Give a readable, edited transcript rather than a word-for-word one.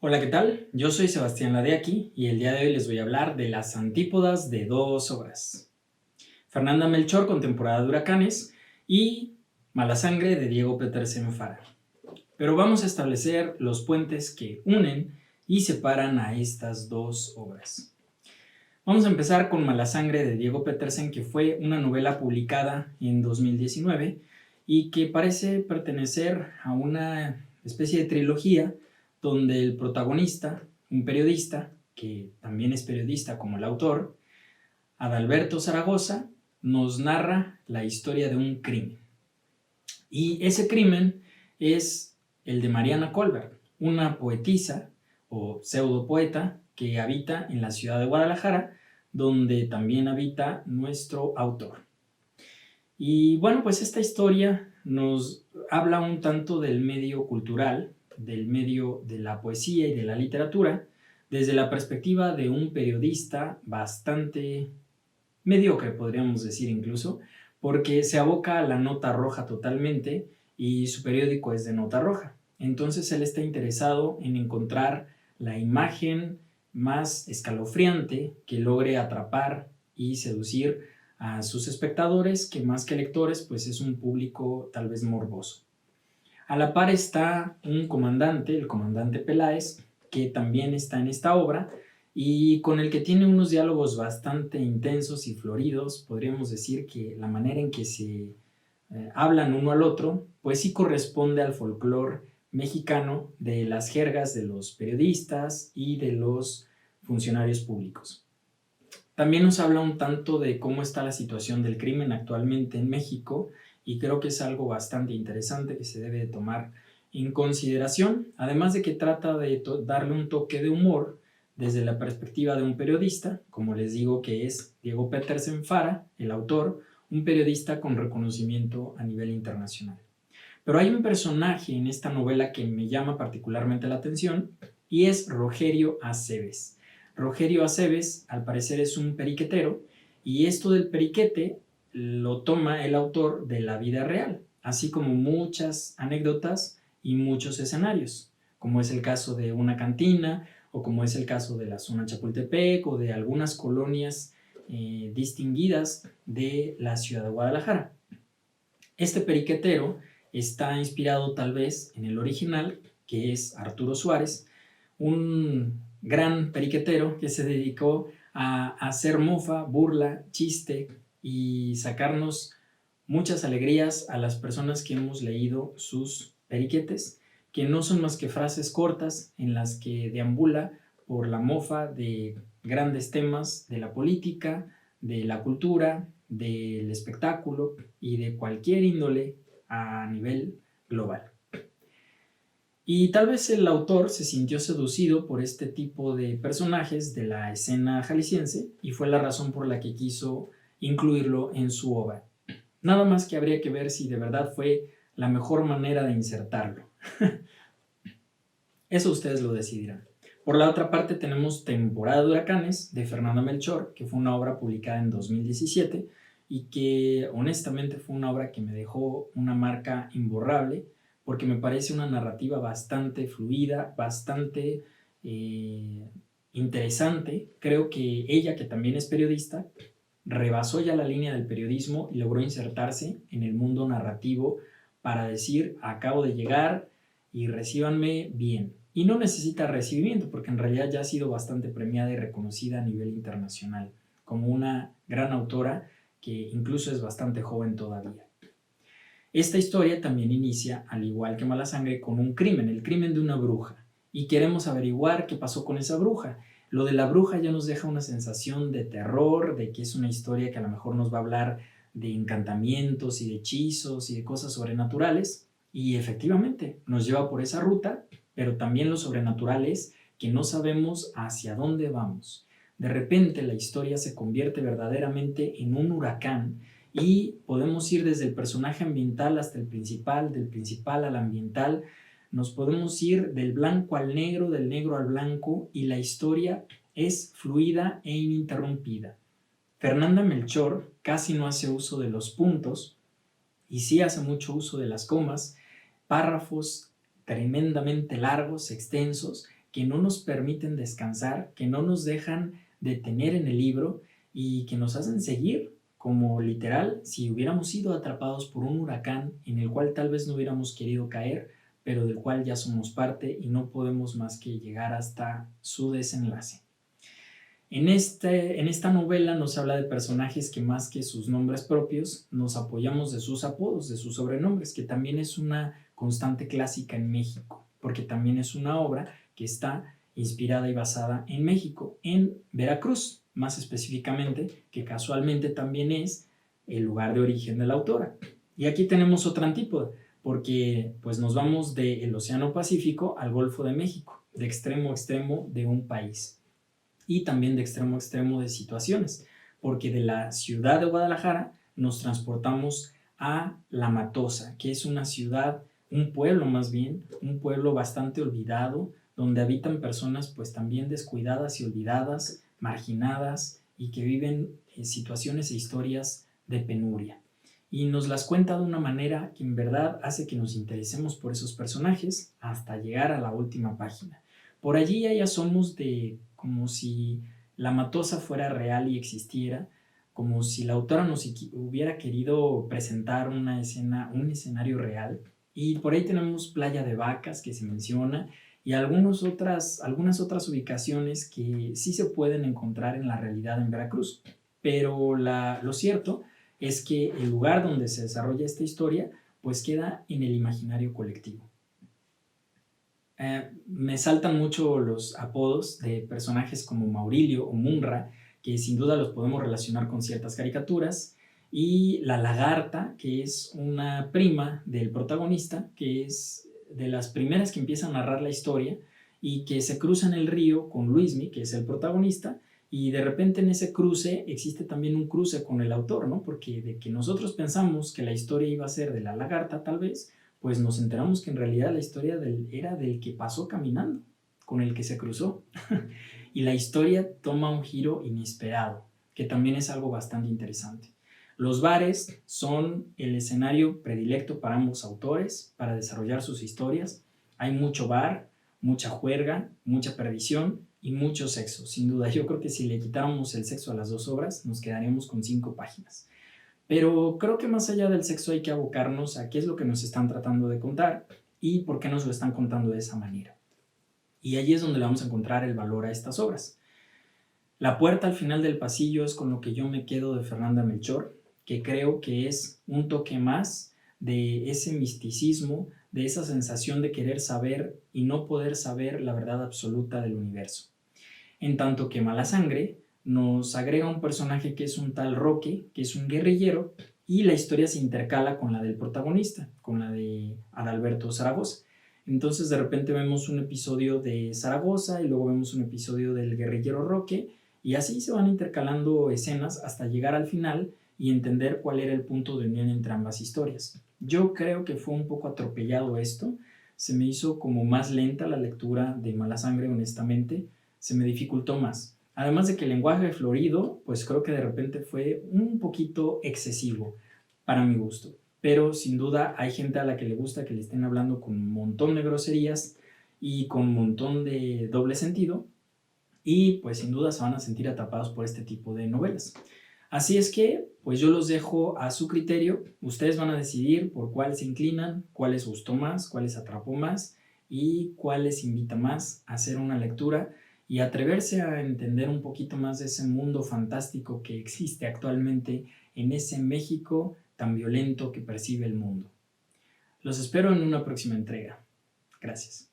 Hola, ¿qué tal? Yo soy Sebastián Ladeaki y el día de hoy les voy a hablar de las antípodas de dos obras. Fernanda Melchor con Temporada de Huracanes y Mala Sangre de Diego Petersen Fara. Pero vamos a establecer los puentes que unen y separan a estas dos obras. Vamos a empezar con Mala Sangre de Diego Petersen, que fue una novela publicada en 2019 y que parece pertenecer a una especie de trilogía donde el protagonista, un periodista, que también es periodista como el autor, Adalberto Zaragoza, nos narra la historia de un crimen. Y ese crimen es el de Mariana Colbert, una poetisa o pseudopoeta que habita en la ciudad de Guadalajara, donde también habita nuestro autor. Y bueno, pues esta historia nos habla un tanto del medio cultural, del medio de la poesía y de la literatura, desde la perspectiva de un periodista bastante mediocre, podríamos decir incluso, porque se aboca a la nota roja totalmente y su periódico es de nota roja. Entonces él está interesado en encontrar la imagen más escalofriante que logre atrapar y seducir a sus espectadores, que más que lectores, pues es un público tal vez morboso. A la par está un comandante, el comandante Peláez, que también está en esta obra y con el que tiene unos diálogos bastante intensos y floridos. Podríamos decir que la manera en que se hablan uno al otro, pues sí corresponde al folclore mexicano de las jergas de los periodistas y de los funcionarios públicos. También nos habla un tanto de cómo está la situación del crimen actualmente en México y creo que es algo bastante interesante que se debe de tomar en consideración, además de que trata de darle un toque de humor desde la perspectiva de un periodista, como les digo que es Diego Petersen Fara, el autor, un periodista con reconocimiento a nivel internacional. Pero hay un personaje en esta novela que me llama particularmente la atención y es Rogerio Aceves. Rogerio Aceves, al parecer, es un periquetero y esto del periquete lo toma el autor de la vida real, así como muchas anécdotas y muchos escenarios, como es el caso de una cantina o como es el caso de la zona Chapultepec o de algunas colonias distinguidas de la ciudad de Guadalajara. Este periquetero está inspirado tal vez en el original, que es Arturo Suárez, un gran periquetero que se dedicó a hacer mofa, burla, chiste y sacarnos muchas alegrías a las personas que hemos leído sus periquetes, que no son más que frases cortas en las que deambula por la mofa de grandes temas de la política, de la cultura, del espectáculo y de cualquier índole a nivel global. Y tal vez el autor se sintió seducido por este tipo de personajes de la escena jalisciense y fue la razón por la que quiso incluirlo en su obra. Nada más que habría que ver si de verdad fue la mejor manera de insertarlo. Eso ustedes lo decidirán. Por la otra parte tenemos Temporada de Huracanes de Fernanda Melchor, que fue una obra publicada en 2017 y que honestamente fue una obra que me dejó una marca imborrable porque me parece una narrativa bastante fluida, bastante interesante. Creo que ella, que también es periodista, rebasó ya la línea del periodismo y logró insertarse en el mundo narrativo para decir: acabo de llegar y recíbanme bien. Y no necesita recibimiento porque en realidad ya ha sido bastante premiada y reconocida a nivel internacional como una gran autora que incluso es bastante joven todavía. Esta historia también inicia, al igual que Mala Sangre, con un crimen, el crimen de una bruja. Y queremos averiguar qué pasó con esa bruja. Lo de la bruja ya nos deja una sensación de terror, de que es una historia que a lo mejor nos va a hablar de encantamientos y de hechizos y de cosas sobrenaturales. Y efectivamente, nos lleva por esa ruta, pero también lo sobrenatural es que no sabemos hacia dónde vamos. De repente la historia se convierte verdaderamente en un huracán y podemos ir desde el personaje ambiental hasta el principal, del principal al ambiental. Nos podemos ir del blanco al negro, del negro al blanco, y la historia es fluida e ininterrumpida. Fernanda Melchor casi no hace uso de los puntos y sí hace mucho uso de las comas, párrafos tremendamente largos, extensos, que no nos permiten descansar, que no nos dejan detener en el libro y que nos hacen seguir, como literal si hubiéramos sido atrapados por un huracán en el cual tal vez no hubiéramos querido caer, pero del cual ya somos parte y no podemos más que llegar hasta su desenlace. En esta novela nos habla de personajes que más que sus nombres propios nos apoyamos de sus apodos, de sus sobrenombres, que también es una constante clásica en México, porque también es una obra que está inspirada y basada en México, en Veracruz, más específicamente, que casualmente también es el lugar de origen de la autora. Y aquí tenemos otra antípoda, porque pues nos vamos del Océano Pacífico al Golfo de México, de extremo a extremo de un país y también de extremo a extremo de situaciones, porque de la ciudad de Guadalajara nos transportamos a La Matosa, que es una ciudad, un pueblo más bien, un pueblo bastante olvidado, donde habitan personas pues también descuidadas y olvidadas, marginadas y que viven situaciones e historias de penuria. Y nos las cuenta de una manera que en verdad hace que nos interesemos por esos personajes hasta llegar a la última página. Por allí ya somos de como si La Matosa fuera real y existiera, como si la autora nos hubiera querido presentar una escena, un escenario real. Y por ahí tenemos Playa de Vacas, que se menciona, y algunas otras ubicaciones que sí se pueden encontrar en la realidad en Veracruz. Pero lo cierto es que el lugar donde se desarrolla esta historia pues queda en el imaginario colectivo. Me saltan mucho los apodos de personajes como Maurilio o Munra, que sin duda los podemos relacionar con ciertas caricaturas, y la Lagarta, que es una prima del protagonista, que es de las primeras que empieza a narrar la historia y que se cruza en el río con Luismi, que es el protagonista, y de repente en ese cruce existe también un cruce con el autor, ¿no? Porque de que nosotros pensamos que la historia iba a ser de la lagarta, tal vez, pues nos enteramos que en realidad la historia era del que pasó caminando, con el que se cruzó. Y la historia toma un giro inesperado, que también es algo bastante interesante. Los bares son el escenario predilecto para ambos autores, para desarrollar sus historias. Hay mucho bar, mucha juerga, mucha perdición y mucho sexo, sin duda. Yo creo que si le quitáramos el sexo a las dos obras, nos quedaríamos con 5 páginas. Pero creo que más allá del sexo hay que abocarnos a qué es lo que nos están tratando de contar y por qué nos lo están contando de esa manera. Y allí es donde le vamos a encontrar el valor a estas obras. La puerta al final del pasillo es con lo que yo me quedo de Fernanda Melchor, que creo que es un toque más de ese misticismo, de esa sensación de querer saber y no poder saber la verdad absoluta del universo. En tanto que Malasangre nos agrega un personaje que es un tal Roque, que es un guerrillero, y la historia se intercala con la del protagonista, con la de Adalberto Zaragoza. Entonces de repente vemos un episodio de Zaragoza y luego vemos un episodio del guerrillero Roque, y así se van intercalando escenas hasta llegar al final y entender cuál era el punto de unión entre ambas historias. Yo creo que fue un poco atropellado esto, se me hizo como más lenta la lectura de Malasangre, honestamente, se me dificultó más. Además de que el lenguaje florido, pues creo que de repente fue un poquito excesivo para mi gusto. Pero sin duda hay gente a la que le gusta que le estén hablando con un montón de groserías y con un montón de doble sentido, y pues sin duda se van a sentir atrapados por este tipo de novelas. Así es que pues yo los dejo a su criterio, ustedes van a decidir por cuál se inclinan, cuál les gustó más, cuál les atrapó más y cuál les invita más a hacer una lectura y atreverse a entender un poquito más de ese mundo fantástico que existe actualmente en ese México tan violento que percibe el mundo. Los espero en una próxima entrega. Gracias.